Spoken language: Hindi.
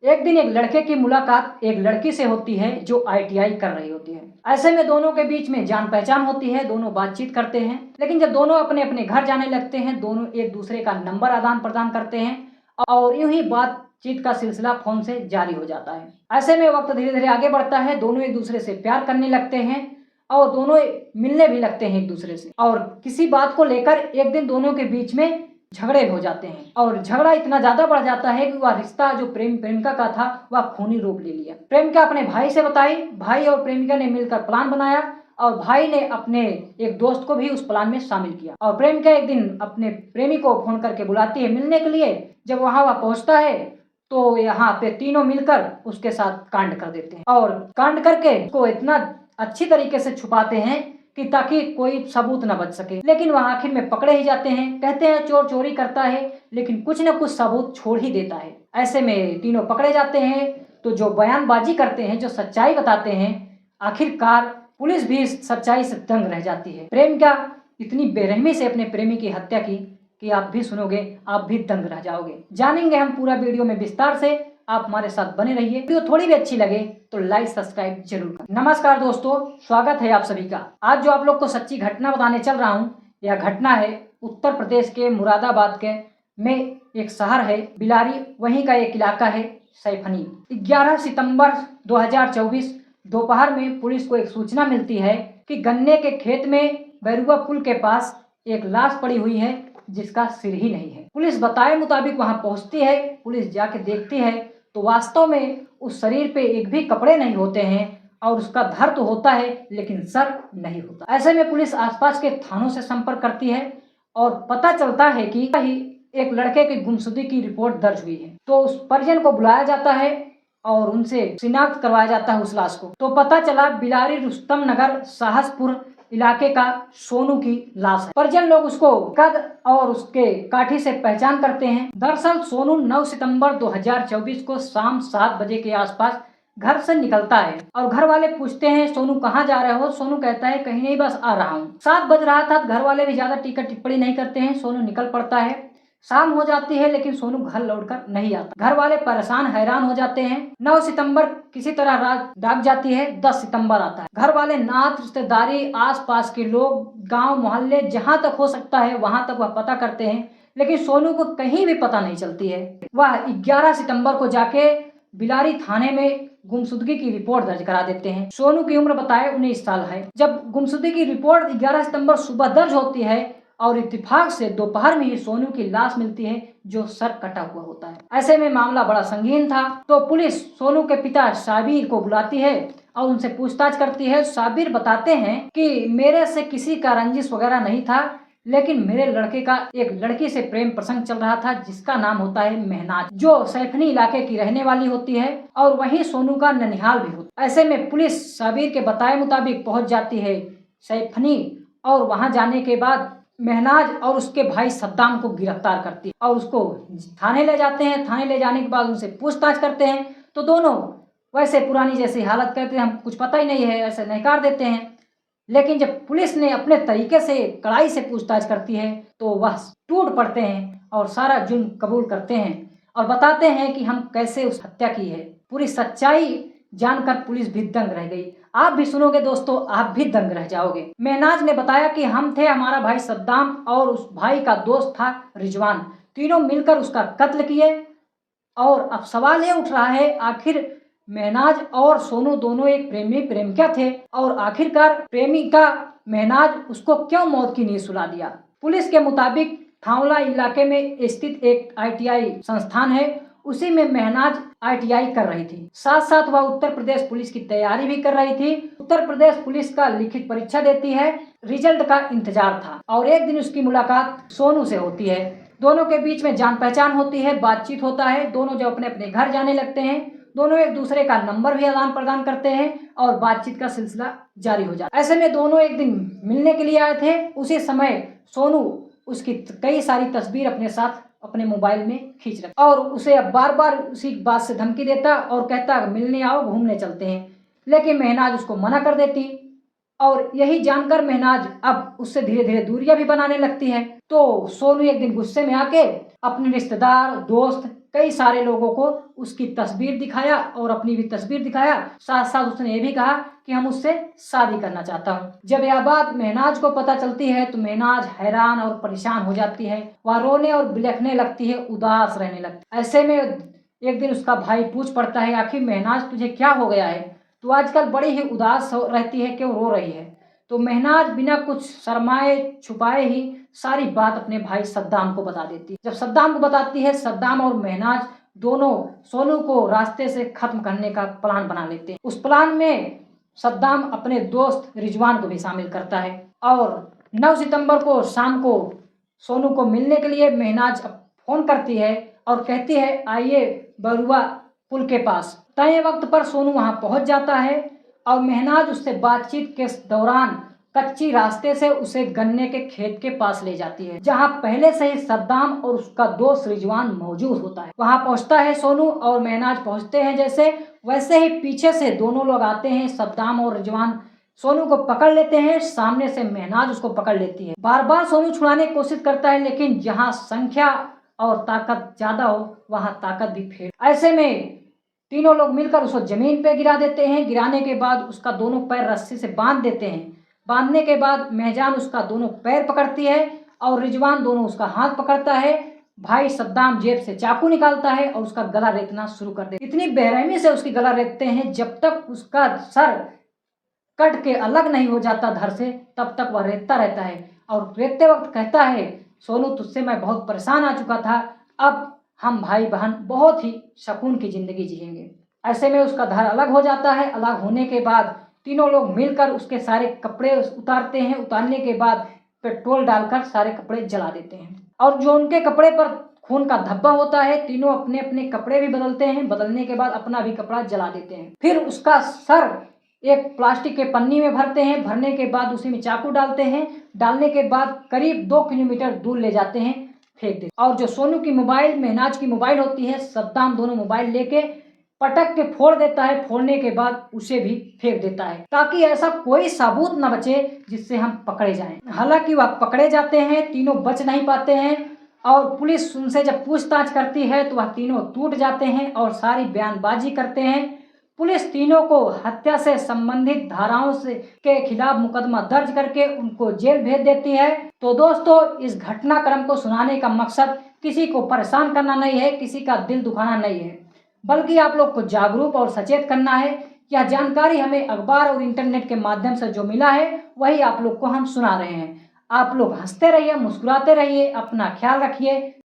एक दिन एक लड़के की मुलाकात एक लड़की से होती है जो आईटीआई कर रही होती है। ऐसे में दोनों के बीच में जान पहचान होती है, दोनों बातचीत करते हैं। लेकिन जब दोनों अपने अपने घर जाने लगते हैं, दोनों एक दूसरे का नंबर आदान प्रदान करते हैं और यूं ही बातचीत का सिलसिला फोन से जारी हो जाता है। ऐसे में वक्त धीरे धीरे आगे बढ़ता है, दोनों एक दूसरे से प्यार करने लगते हैं और दोनों मिलने भी लगते हैं एक दूसरे से। और किसी बात को लेकर एक दिन दोनों के बीच में झगड़े हो जाते हैं और झगड़ा इतना ज्यादा बढ़ जाता है कि वह रिश्ता जो प्रेमिका का था वह खूनी रूप ले लिया। प्रेमिका अपने भाई से बताई, भाई और प्रेमिका ने मिलकर प्लान बनाया और भाई ने अपने एक दोस्त को भी उस प्लान में शामिल किया। और प्रेमिका एक दिन अपने प्रेमी को फोन करके बुलाती है मिलने के लिए। जब वहां वह पहुंचता है तो यहाँ पे तीनों मिलकर उसके साथ कांड कर देते हैं और कांड करके उसको इतना अच्छी तरीके से छुपाते हैं कि ताकि कोई सबूत न बच सके। लेकिन वह आखिर में पकड़े ही जाते हैं। कहते हैं चोर चोरी करता है लेकिन कुछ न कुछ सबूत छोड़ ही देता है। ऐसे में तीनों पकड़े जाते हैं तो जो बयानबाजी करते हैं, जो सच्चाई बताते हैं, आखिरकार पुलिस भी इस सच्चाई से दंग रह जाती है। प्रेमिका इतनी बेरहमी से अपने प्रेमी की हत्या की कि आप भी सुनोगे, आप भी दंग रह जाओगे। जानेंगे हम पूरा वीडियो में विस्तार से, आप हमारे साथ बने रहिए। वीडियो थोड़ी भी अच्छी लगे तो लाइक सब्सक्राइब जरूर करें। नमस्कार दोस्तों, स्वागत है आप सभी का। आज जो आप लोग को सच्ची घटना बताने चल रहा हूँ, यह घटना है उत्तर प्रदेश के मुरादाबाद के में एक शहर है बिलारी, वहीं का एक इलाका है सैफनी। 11 सितंबर 2024 दोपहर में पुलिस को एक सूचना मिलती है कि गन्ने के खेत में बैरुआ पुल के पास एक लाश पड़ी हुई है जिसका सिर ही नहीं है। पुलिस बताए मुताबिक वहां पहुंचती है। पुलिस जाके देखती है तो वास्तव में उस शरीर पे एक भी कपड़े नहीं होते हैं और उसका धड़ तो होता है लेकिन सर नहीं होता। ऐसे में पुलिस आसपास के थानों से संपर्क करती है और पता चलता है कि एक लड़के की गुमशुदगी की रिपोर्ट दर्ज हुई है। तो उस परिजन को बुलाया जाता है और उनसे शिनाख्त करवाया जाता है उस लाश को। तो पता चला बिलारी रुस्तम नगर साहसपुर इलाके का सोनू की लाश है। परिजन लोग उसको कद और उसके काठी से पहचान करते हैं। दरअसल सोनू 9 सितंबर 2024 को शाम 7 बजे के आसपास घर से निकलता है और घर वाले पूछते हैं सोनू कहाँ जा रहे हो। सोनू कहता है कहीं नहीं, बस आ रहा हूँ। 7 बज रहा था, घर वाले भी ज्यादा टीका टिप्पणी नहीं करते हैं। सोनू निकल पड़ता है। शाम हो जाती है लेकिन सोनू घर लौटकर नहीं आता। घर वाले परेशान हैरान हो जाते हैं। 9 सितंबर किसी तरह रात दाग जाती है। 10 सितंबर आता है। घर वाले, नात, रिश्तेदारी, आसपास के लोग, गांव मोहल्ले जहां तक हो सकता है वहां तक वह पता करते हैं लेकिन सोनू को कहीं भी पता नहीं चलती है। वह 11 सितंबर को जाके बिलारी थाने में गुमशुदगी की रिपोर्ट दर्ज करा देते हैं। सोनू की उम्र बताए 19 साल है। जब गुमशुदगी की रिपोर्ट 11 सितंबर सुबह दर्ज होती है और इत्तेफाक से दोपहर में ही सोनू की लाश मिलती है जो सर कटा हुआ होता है। ऐसे में मामला बड़ा संगीन था। तो पुलिस सोनू के पिता साबिर को बुलाती है और उनसे पूछताछ करती है। साबिर बताते हैं कि मेरे से किसी का रंजिश वगैरह नहीं था, लेकिन मेरे लड़के का एक लड़की से प्रेम प्रसंग चल रहा था जिसका नाम होता है महनाज, जो सैफनी इलाके की रहने वाली होती है और वहीं सोनू का ननिहाल भी होता है। ऐसे में पुलिस साबिर के बताए मुताबिक पहुंच जाती है सैफनी और वहां जाने के बाद महनाज और उसके भाई सद्दाम को गिरफ्तार करती है और उसको थाने ले जाते हैं। थाने ले जाने के बाद उनसे पूछताछ करते हैं तो दोनों वैसे पुरानी जैसी हालत करते हैं, हम कुछ पता ही नहीं है, ऐसे नकार देते हैं। लेकिन जब पुलिस ने अपने तरीके से कड़ाई से पूछताछ करती है तो वह टूट पड़ते हैं और सारा जुर्म कबूल करते हैं और बताते हैं कि हम कैसे उस हत्या की है। पूरी सच्चाई जानकर पुलिस भी दंग रह गई। आप भी सुनोगे दोस्तों, आप भी दंग रह जाओगे। महनाज ने बताया कि हम थे, हमारा भाई सद्दाम और उस भाई का दोस्त था रिजवान, तीनों मिलकर उसका कत्ल किए। और अब सवाल ये उठ रहा है आखिर महनाज और सोनू दोनों एक प्रेमी प्रेमिका थे और आखिरकार प्रेमिका महनाज उसको क्यों मौत की नींद सुला दिया। पुलिस के मुताबिक थावला इलाके में स्थित एक आईटीआई संस्थान है, उसी में महनाज आईटीआई कर रही थी। साथ साथ वह उत्तर प्रदेश पुलिस की तैयारी भी कर रही थी। उत्तर प्रदेश पुलिस का लिखित परीक्षा देती है, रिजल्ट का इंतजार था और एक दिन उसकी मुलाकात सोनू से होती है। दोनों के बीच में जान पहचान होती है, बातचीत होता है। दोनों जब अपने अपने घर जाने लगते हैं, दोनों एक दूसरे का नंबर भी आदान प्रदान करते हैं और बातचीत का सिलसिला जारी हो जाता है। ऐसे में दोनों एक दिन मिलने के लिए आए थे। उसी समय सोनू उसकी कई सारी तस्वीर अपने साथ अपने मोबाइल में खींच रखा और उसे अब बार बार उसी बात से धमकी देता और कहता मिलने आओ, घूमने चलते हैं। लेकिन महनाज उसको मना कर देती और यही जानकर महनाज अब उससे धीरे धीरे दूरियां भी बनाने लगती है। तो सोनू एक दिन गुस्से में आके अपने रिश्तेदार, दोस्त, कई सारे लोगों को उसकी तस्वीर दिखाया और अपनी भी तस्वीर दिखाया। साथ साथ उसने ये भी कहा कि हम उससे शादी करना चाहता हूँ। जब यह बात महनाज को पता चलती है तो महनाज हैरान और परेशान हो जाती है। वह रोने और बिलखने लगती है, उदास रहने लगती है। ऐसे में एक दिन उसका भाई पूछ पड़ता है, आखिर महनाज तुझे क्या हो गया है, तू आजकल बड़ी ही उदास रहती है, क्यों रो रही है। तो महनाज बिना कुछ शर्माए छुपाए ही सारी बात अपने भाई सद्दाम को बता देती है। जब सद्दाम को बताती है, सद्दाम और महनाज दोनों सोनू को रास्ते से खत्म करने का प्लान बना लेते हैं। उस प्लान में सद्दाम अपने दोस्त रिजवान को भी शामिल करता है और 9 सितंबर को शाम को सोनू को मिलने के लिए महनाज फोन करती है और कहती है, आइए बरुआ पुल के पास। तय वक्त पर सोनू वहां पहुंच जाता है और महनाज उससे बातचीत के दौरान कच्ची रास्ते से उसे गन्ने के खेत के पास ले जाती है, जहां पहले से ही सद्दाम और उसका दोस्त रिजवान मौजूद होता है। वहां पहुंचता है सोनू और महनाज पहुंचते हैं जैसे वैसे ही पीछे से दोनों लोग आते हैं। सद्दाम और रिजवान सोनू को पकड़ लेते हैं, सामने से महनाज उसको पकड़ लेती है। बार बार सोनू छुड़ाने की कोशिश करता है, लेकिन जहां संख्या और ताकत ज्यादा हो वहां ताकत भी फेल। ऐसे में तीनों लोग मिलकर उसको जमीन पे गिरा देते हैं। गिराने के बाद उसका दोनों पैर रस्सी से बांध देते हैं। बांधने के बाद महजान उसका दोनों पैर पकड़ती है और रिजवान दोनों उसका हाथ पकड़ता है। भाई सद्दाम जेब से चाकू निकालता है और उसका गला रेतना शुरू कर देता है। इतनी बेरहमी से उसकी गला रेतते हैं, जब तक उसका सर कट के अलग नहीं हो जाता धड़ से, तब तक वह रेतता रहता है और रेतते वक्त कहता है, सोनू तुझसे मैं बहुत परेशान आ चुका था, अब हम भाई बहन बहुत ही सुकून की जिंदगी जिएंगे। ऐसे में उसका धड़ अलग हो जाता है। अलग होने के बाद तीनों लोग मिलकर उसके सारे कपड़े उतारते हैं। उतारने के बाद पेट्रोल डालकर सारे कपड़े जला देते हैं और जो उनके कपड़े पर खून का धब्बा होता है, तीनों अपने अपने कपड़े भी बदलते हैं। बदलने के बाद अपना भी कपड़ा जला देते हैं। फिर उसका सर एक प्लास्टिक के पन्नी में भरते हैं। भरने के बाद उसी में चाकू डालते हैं। डालने के बाद करीब 2 किलोमीटर दूर ले जाते हैं, फेंक देते। और जो सोनू की मोबाइल, महनाज की मोबाइल होती है, सद्दाम दोनों मोबाइल लेके पटक के फोड़ देता है। फोड़ने के बाद उसे भी फेंक देता है, ताकि ऐसा कोई सबूत न बचे जिससे हम पकड़े जाएं। हालांकि वह पकड़े जाते हैं, तीनों बच नहीं पाते हैं और पुलिस उनसे जब पूछताछ करती है तो वह तीनों टूट जाते हैं और सारी बयानबाजी करते हैं। पुलिस तीनों को हत्या से संबंधित धाराओं से के खिलाफ मुकदमा दर्ज करके उनको जेल भेज देती है। तो दोस्तों, इस घटनाक्रम को सुनाने का मकसद किसी को परेशान करना नहीं है, किसी का दिल दुखाना नहीं है, बल्कि आप लोग को जागरूक और सचेत करना है। यह जानकारी हमें अखबार और इंटरनेट के माध्यम से जो मिला है वही आप लोग को हम सुना रहे हैं। आप लोग हंसते रहिए, मुस्कुराते रहिए, अपना ख्याल रखिए।